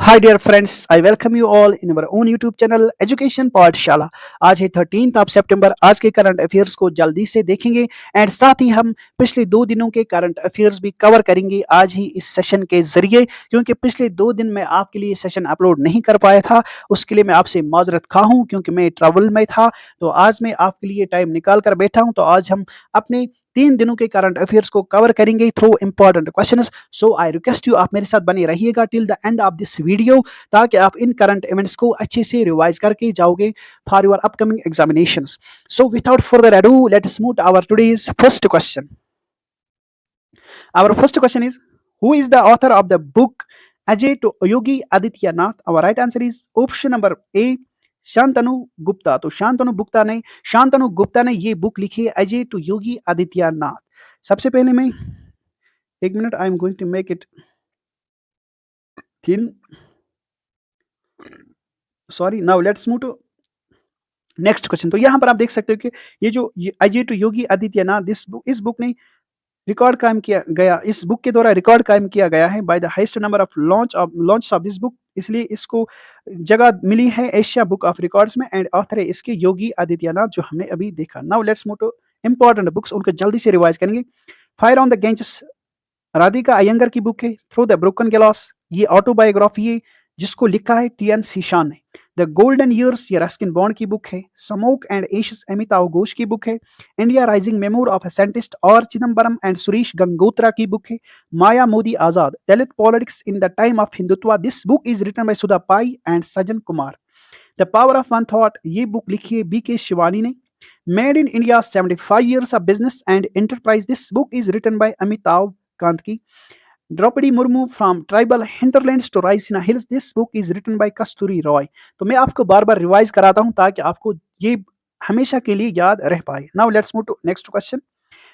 Hi dear friends, I welcome you all in our own YouTube channel education पाठशाला। आज है 13 सितंबर। आज के करंट अफेयर्स को जल्दी से देखेंगे एंड साथ ही हम पिछले 2 दिनों के करंट अफेयर्स भी कवर करेंगे आज ही इस सेशन के जरिए, क्योंकि पिछले 2 दिन मैं आपके लिए सेशन अपलोड नहीं कर पाया था। उसके लिए मैं आपसे माजरत खा हूँ क्योंकि मैं ट्रैवल में था। तो आज मैं आपके लिए टाइम निकाल कर बैठा हूँ। तो आज हम अपने 3 दिनों के करंट अफेयर्स को कवर करेंगे through important questions. So I request you, आप मेरे साथ बने रहिएगा till the end of this video, ताकि आप इन करंट इवेंट्स को अच्छे से रिवाइज करके जाओगे for your upcoming examinations. So without further ado, let's move to our today's first question. Our first question is, who is the author of the book Ajay to Yogi Adityanath? Our right answer is option number A, Shantanu Gupta. तो शांतनु गुप्ता ने ये book लिखी है Ajay to Yogi Adityanath. सबसे पहले मैं एक minute, I am going to make it thin, sorry. Now let's move to next question. तो यहाँ पर आप देख सकते हो कि ये अजय टू योगी आदित्यनाथ इस बुक ने रिकॉर्ड कायम किया गया, इस बुक के द्वारा रिकॉर्ड कायम किया गया है by the highest number of launch of this book. इसलिए इसको जगह मिली है एशिया बुक ऑफ रिकॉर्ड्स में एंड ऑथर है इसके योगी आदित्यनाथ, जो हमने अभी देखा। Now let's move to important books, उनको जल्दी से रिवाइज करेंगे। Fire on the Ganges Radhika Iyengar की बुक है। थ्रू द ब्रोकन ग्लास, ये ऑटोबायोग्राफी है जिसको लिखा है टी एन शीशान ने। द गोल्डन ईयर्स, ये रस्किन बॉन्ड की बुक है। Smoke and ashes, Amitav Ghosh की बुक है। India rising, memoir of a scientist और चिदम्बरम एंड सुरेश गंगोत्रा की बुक है। Maya Modi Azad, Dalit politics in the time of Hindutva, this book is written by Sudha Pai and Sajjan Kumar. The power of one thought, ये book लिखी है बी के शिवानी ने। Made in India 75 years of business and enterprise, this book is written by Amitabh Kant की। Draupadi Murmu, from tribal hinterlands to Raisina hills, this book is written by Kasturi Roy. तो मैं आपको बार बार revise कराता हूं ताकि आपको ये हमेशा के लिए याद रह पाए। Now let's move to next question.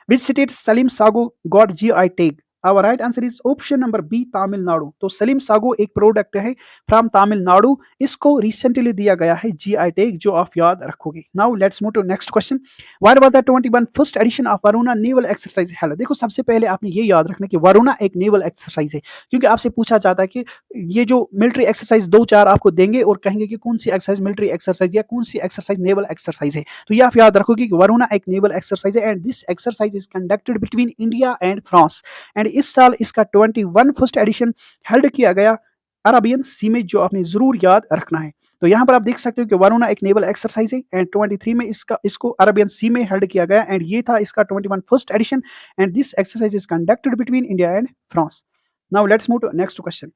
Which state Salim Sago got GI tag? Our right answer is option number B, Tamil Nadu. तो सलीम सागो एक प्रोडक्ट है फ्रॉम तमिलनाडु, इसको रिसेंटली दिया गया है जीआई टैग, जो आप याद रखोगे। Now let's move to next question. What was the 21 first edition of Varuna naval exercise held? देखो, सबसे पहले आपने ये याद रखना कि वरुणा एक नेवल एक्सरसाइज है, क्योंकि आपसे पूछा जाता है कि ये जो मिलिट्री एक्सरसाइज दो चार आपको देंगे और कहेंगे कि कौन सी एक्सरसाइज मिलिट्री एक्सरसाइज या कौन सी एक्सरसाइज नेवल एक्सरसाइज है। तो ये आप याद रखोगे कि वरुणा एक नेवल एक्सरसाइज है and this exercise is conducted between India and France. And इस साल इसका 21 फर्स्ट एडिशन हेल्ड किया गया अरबियन सी में, जो आपने जरूर याद रखना है। तो यहाँ पर आप देख सकते हो कि वरुणा एक नेवल एक्सरसाइज है एंड 23 में इसको अरबियन सी में हेल्ड किया गया एंड ये था इसका 21 first edition and this exercise is conducted between India and France. Now let's move to next question.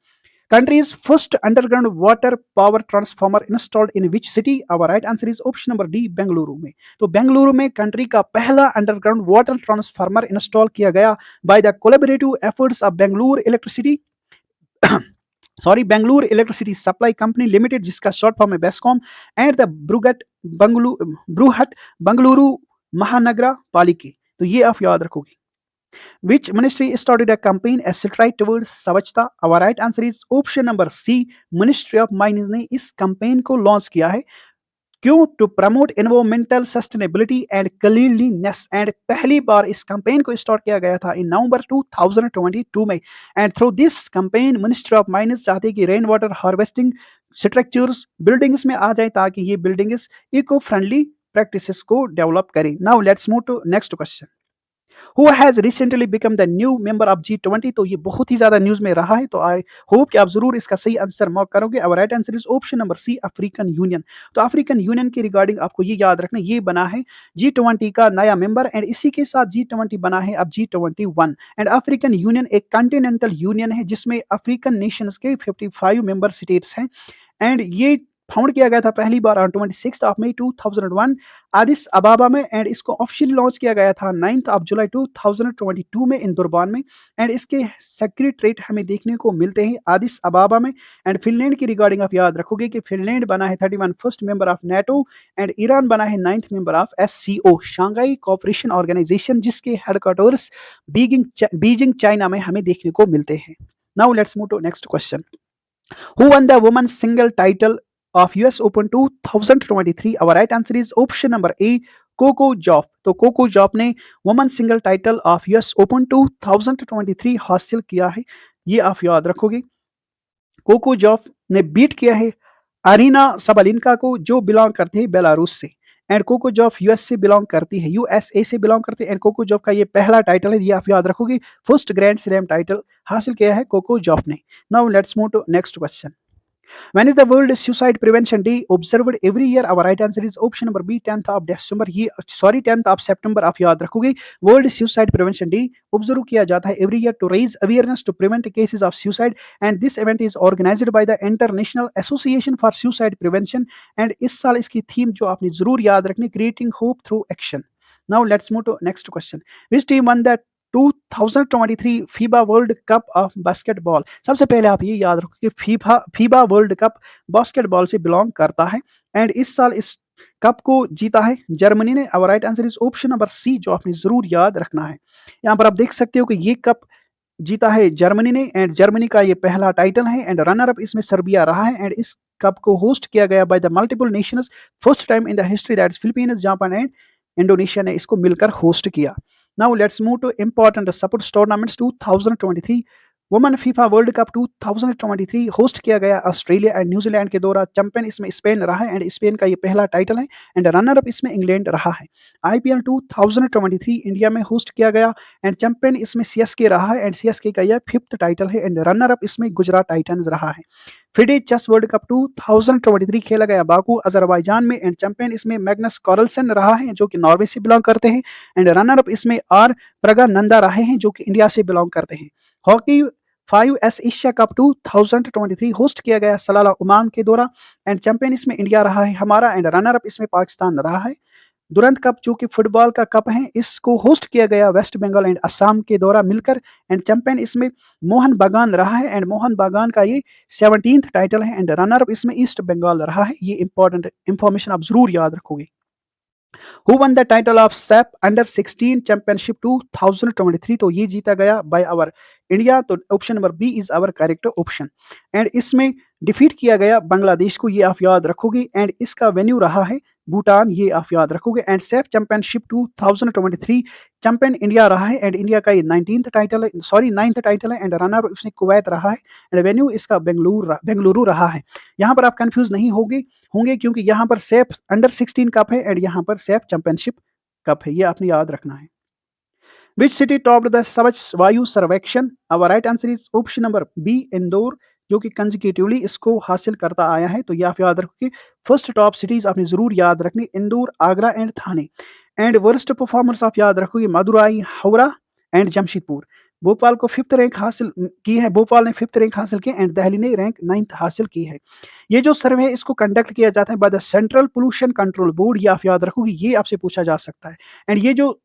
Country's first underground water power transformer installed in which city? Our right answer is option number D, Bengaluru में। तो बेंगलुरु में country का पहला underground water transformer install किया गया by the collaborative efforts of Bengaluru electricity Bengaluru electricity supply company limited, जिसका short form है BESCOM, and the ब्रूहट Bengaluru महानगरा पालिके। तो ये आप याद रखोगे। Which ministry started a campaign as straight towards स्वच्छता? Our right answer is option number C, ministry of mines ने इस कैंपेन को लॉन्च किया है। क्यों? To promote environmental sustainability and cleanliness. And पहली बार इस कैंपेन को स्टार्ट किया गया था इन नवंबर 2022 में। And through this campaign ministry of mines चाहते हैं कि rain water harvesting structures buildings में आ जाए, ताकि ये बिल्डिंग्स इको फ्रेंडली प्रैक्टिसेस को डेवलप करें। Now let's move to next question. Who has recently become the new member of G20? तो ये बहुत ही ज्यादा न्यूज में रहा है, तो आई होप कि आप जरूर इसका सही आंसर मार्क करोगे। और right answer is option number C, African Union. तो अफ्रीकन यूनियन के रिगार्डिंग आपको ये याद रखना, ये बना है G20 का नया मेंबर एंड इसी के साथ G20 बना है अब G21। एंड अफ्रीकन यूनियन एक कॉन्टिनेंटल यूनियन है जिसमें अफ्रीकन नेशंस के 55 मेंबर स्टेट्स हैं एंड ये फाउंड किया गया था पहली बार ऑन 26 ऑफ मई 2001 आदिस अबाबा में एंड इसको ऑफिशियली लॉन्च किया गया था 9 ऑफ जुलाई 2022 में इन दुरबान में। एंड इसके सेक्रेटरीट हमें देखने को मिलते हैं आदिस अबाबा में। एंड फिनलैंड की रिगार्डिंग आप याद रखोगे कि फिनलैंड बना है 31 first member of NATO and Iran बना है 9th member of SCO, Shanghai cooperation organisation, जिसके हेडक्वार्टर्स बीजिंग चाइना में हमें देखने को मिलते हैं। Now let's move to next question. Who won the women's single title of US Open 2023? Our right answer is option number A, Coco Gauff. तो Coco Gauff ने women single title of US open 2023 हासिल किया है, ये आप याद रखोगे। Cocoa Gauff ने बीट किया है अरीना सबालिंका को, जो बिलोंग करती है बेलारूस से। एंड कोको जॉफ यूएस से बिलोंग करती है, यूएसए से बिलोंग करती है। एंड कोको जॉफ का ये पहला टाइटल है, ये आप याद रखोगे। फर्स्ट ग्रैंड स्लैम टाइटल हासिल किया है कोको जॉफ ने। Now let's move to next question. When is the World Suicide Prevention Day observed every year? Our right answer is option number B, 10th of December. ये sorry 10th of September आप याद रखोगे। World suicide prevention day observe किया जाता है every year to raise awareness to prevent cases of suicide. And this event is organised by the international association for suicide prevention. And इस साल इसकी theme जो आपने जरूर याद रखनी, creating hope through action. Now let's move to next question. Which team won that 2023 FIBA world cup of basketball? सबसे पहले आप ये याद रखो कि फीबा वर्ल्ड कप बास्केटबॉल से बिलोंग करता है। एंड इस साल इस कप को जीता है जर्मनी ने। Our right answer is option number C, जो आपने जरूर याद रखना है। यहाँ पर आप देख सकते हो कि ये कप जीता है जर्मनी ने, एंड जर्मनी का ये पहला टाइटल है। एंड रनर अप इसमें सर्बिया रहा है। एंड इस कप को होस्ट किया गया by the multiple Nations, first time in the history, that is Philippines, Japan and Indonesia ने इसको मिलकर होस्ट किया। Now let's move to important sports tournaments 2023। Women FIFA world cup 2023 host किया गया ऑस्ट्रेलिया एंड न्यूजीलैंड के द्वारा। Champion इसमें Spain रहा है, एंड स्पेन का ये पहला टाइटल है। एंड रनर अप इसमें इंग्लैंड रहा है। आईपीएल 2023 इंडिया में होस्ट किया गया, एंड चैंपियन इसमें सीएसके रहा है। एंड सीएसके का यह फिफ्थ टाइटल है। एंड रनर अप इसमें गुजरात टाइटंस रहा है। फिडे चेस वर्ल्ड कप 2023 खेला गया बाकू अजरबैजान में, एंड चैंपियन इसमें मैग्नस कार्लसन रहा है, जो कि नॉर्वे से बिलोंग करते हैं। एंड रनर अप इसमें आर प्रगानंदा रहे हैं, जो कि इंडिया से बिलोंग करते हैं। Hockey 5S Asia cup 2023 host किया गया सलाला ओमान के द्वारा। एंड चैंपियन इसमें इंडिया रहा है हमारा। एंड रनर अप इसमें पाकिस्तान रहा है। दुरंत कप जो कि फुटबॉल का कप है, इसको होस्ट किया गया वेस्ट बंगाल एंड असम के द्वारा मिलकर। एंड चैंपियन इसमें मोहन बागान रहा है। एंड मोहन बागान का ये 17th टाइटल है। एंड रनर अप इसमें ईस्ट बंगाल रहा है। ये इंपॉर्टेंट इंफॉर्मेशन आप जरूर याद रखोगे। Who won the title of SAP Under 16 Championship 2023? तो ये जीता गया by our India. So option number B is our correct option. And इसमें डिफीट किया गया बांग्लादेश को, ये आप याद रखोगे। एंड इसका वेन्यू रहा है भूटान, ये आप याद रखोगे। And SAP championship 2023 champion India रहा है। एंड इंडिया का ये 19th टाइटल है, सॉरी 9th टाइटल है। एंड रनर इसने कुवैत रहा है। एंड वेन्यू इसका बेंगलुरु रहा है। यहाँ पर आप कंफ्यूज नहीं होंगे क्योंकि यहाँ पर सैप अंडर 16 कप है, एंड यहाँ पर सैप चैंपियनशिप कप है, ये आपने याद रखना है। Which city topped the स्वच्छ वायु सर्वेक्षण? Our right answer is option number B, Indore, जो कि कंजिक्यूटिवली इसको हासिल करता आया है। तो ये आप याद रखोगे। फर्स्ट टॉप सिटीज आपने जरूर याद रखनी, Indore, Agra and Thane. And worst performers आप याद रखोगे, मदुराई, हावड़ा एंड जमशेदपुर। भोपाल को फिफ्थ रैंक हासिल की है, भोपाल ने फिफ्थ रैंक हासिल की। एंड दिल्ली ने रैंक 9th हासिल की है। ये जो सर्वे है इसको कंडक्ट किया जाता है by the central pollution control board, ये आप याद रखोगे, ये आपसे पूछा जा सकता है। एंड ये जो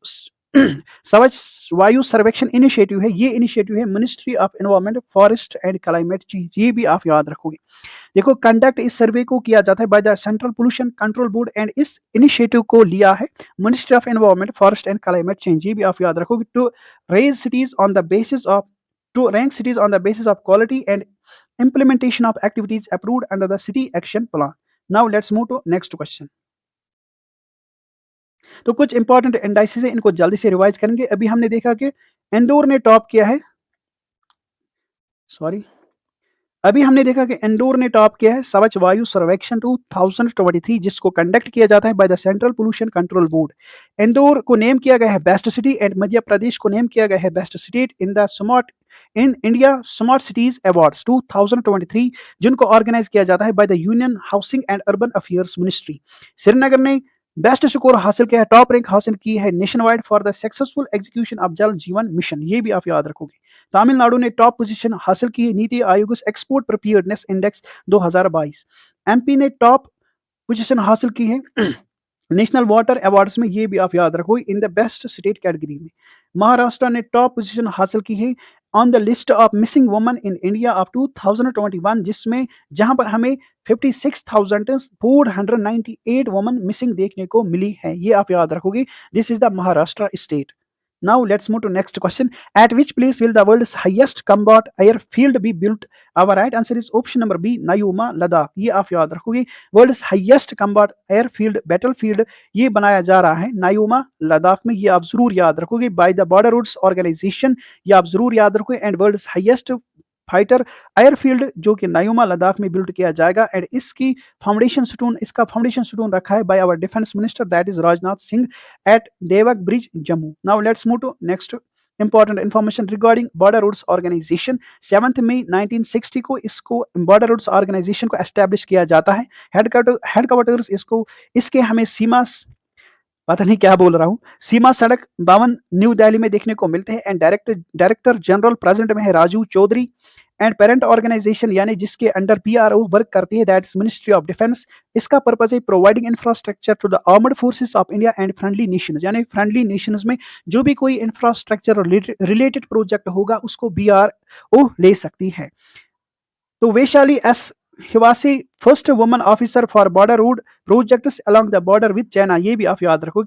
स्वच्छ वायु सर्वेक्षण इनिशिएटिव है, ये इनिशिएटिव है ministry of environment, forest and climate change, ये भी आप याद रखोगे। देखो कंडक्ट इस सर्वे को किया जाता है by the central pollution control board, and इस इनिशिएटिव को लिया है ministry of environment, forest and climate change, ये भी आप याद रखोगे। To rate cities on the basis of to rank cities on the basis of quality and implementation of activities approved under the city action plan. Now let's move to next question. तो कुछ important indices है, इनको जल्दी से revise करेंगे। अभी हमने देखा कि इंदौर ने टॉप किया है, सॉरी अभी हमने देखा कि इंदौर ने टॉप किया है स्वच्छ वायु सर्वेक्षण 2023, जिसको कंडक्ट किया जाता है by the central pollution control board. Indore को नेम किया गया है best city, and Madhya Pradesh को नेम किया गया है best state in the smart in India smart cities awards 2023, जिनको ऑर्गेनाइज किया जाता है by the union housing and urban affairs ministry. Srinagar ने बेस्ट स्कोर हासिल किया है, टॉप रैंक हासिल की है nation wide for the successful execution of जल जीवन मिशन, ये भी आप याद रखोगे। तमिलनाडु ने टॉप पोजीशन हासिल की है NITI Aayog export preparedness index 2022। MP ने टॉप पोजीशन हासिल की है नेशनल वाटर अवार्ड्स में, ये भी आप याद रखोगे in the best state category में। महाराष्ट्र ने टॉप पोजीशन हासिल की है on the list of missing women in India of 2021, जिसमें जहां पर हमें 56,498 वुमेन मिसिंग देखने को मिली है, ये आप याद रखोगे। This is the Maharashtra state. Now let's move to next question. At which place will the world's highest combat airfield be built? Our right answer is option number B, Naiyuma, Ladakh. ये आप याद रखोगे। World's highest combat airfield battlefield ये बनाया जा रहा है नायुमा लद्दाख में, ये आप जरूर याद रखोगे। By the Border Roads Organization, ये आप जरूर याद रखोगे। And world's highest fighter airfield जो कि नयूमा लद्दाख में बिल्ड किया जाएगा एंड इसका फाउंडेशन स्टोन रखा है by our defence minister that is Rajnath Singh at Devak bridge Jammu. Now let's move to next important information regarding border roads organisation. 7 मई 1960 को इसको बॉर्डर रोड्स ऑर्गेनाइजेशन को एस्टैब्लिश किया जाता है। हेडक्वार्टर्स इसको इसके हमें सीमा पता नहीं क्या बोल रहा हूँ, सीमा सड़क 52 न्यू दिल्ली में देखने को मिलते हैं एंड डायरेक्टर जनरल प्रेजेंट में है Raju Chaudhary and parent organisation यानी जिसके अंडर पीआरओ वर्क करती है दैट्स मिनिस्ट्री ऑफ डिफेंस। इसका पर्पज है providing infrastructure to the armed forces of India and friendly nations, यानी फ्रेंडली नेशंस में जो भी कोई इंफ्रास्ट्रक्चर रिलेटेड प्रोजेक्ट होगा उसको बीआरओ ले सकती है। तो Vaishali S Hiwase first woman officer for border road projects along the border with China, ये भी आप याद रखो।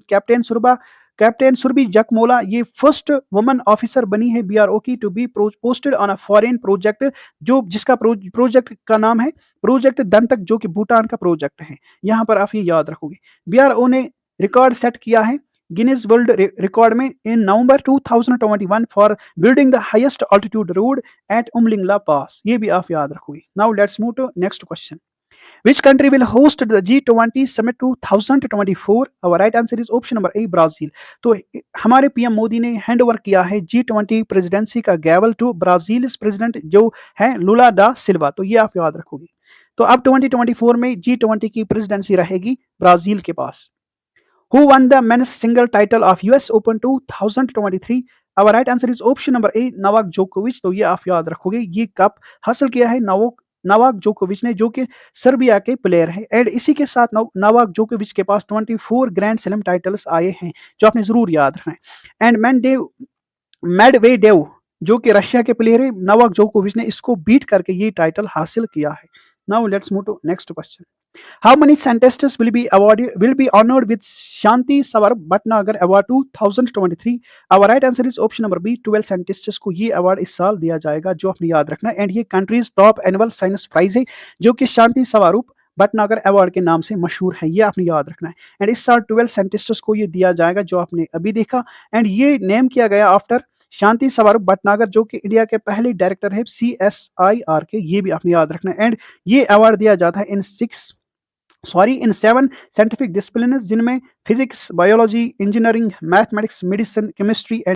कैप्टन सुरभि जकमोला ये फर्स्ट वुमन ऑफिसर बनी है बीआरओ की to be posted on a foreign project, जो जिसका प्रोजेक्ट का नाम है प्रोजेक्ट दंतक, जो कि भूटान का प्रोजेक्ट है। यहां पर आप ये याद रखोगे। बीआरओ ने रिकॉर्ड सेट किया है गिनीज वर्ल्ड रिकॉर्ड में in November 2021 for building the highest altitude road at Umlingla pass, ये भी आप याद रखोगे। Now let's move to next question. Which country will host the G20 Summit 2024? Our right answer is option number A, Brazil. तो हमारे PM Modi ने hand over किया है G20 प्रेसिडेंसी का गैवल टू ब्राजील प्रेसिडेंट जो है लुला डा सिल्वा, तो ये आप याद रखोगे। तो अब 2024 में G20 की प्रेसिडेंसी रहेगी ब्राजील के पास। Who won the men's single title of US Open 2023? Our right answer is option number A, नवाक जोकोविच। तो ये आप याद रखोगे। ये कप हासिल किया है नवाक जोकोविच ने, जो कि सर्बिया के प्लेयर है एंड इसी के साथ नवाक जोकोविच के पास 24 ग्रैंड स्लैम टाइटल्स आए हैं, जो आपने जरूर याद रखना है। एंड मेडवेडेव जो कि रशिया के प्लेयर है, नवाक जोकोविच ने इसको बीट करके ये टाइटल हासिल किया है। Now let's move to next question. How many scientists will be honored with Shanti Savar Bhatnagar Award 2023? Our right answer is option number B, 12 scientists को ये अवार्ड इस साल दिया जाएगा, जो आपने याद रखना है। एंड ये countries top annual science prize है, जो कि शांति सवारूप भटनागर अवार्ड के नाम से मशहूर है, ये आपने याद रखना है। एंड इस साल 12 साइंटिस्ट्स को ये दिया जाएगा, जो आपने अभी देखा। एंड ये नेम किया गया आफ्टर शांति सवारूप भटनागर, जो कि इंडिया के पहले डायरेक्टर है CSIR के, ये भी आपने याद रखना है। एंड ये अवार्ड दिया जाता है इन 7 साइंटिफिक डिसिप्लिन्स, जिनमें physics, biology, engineering, mathematics, medicine, chemistry and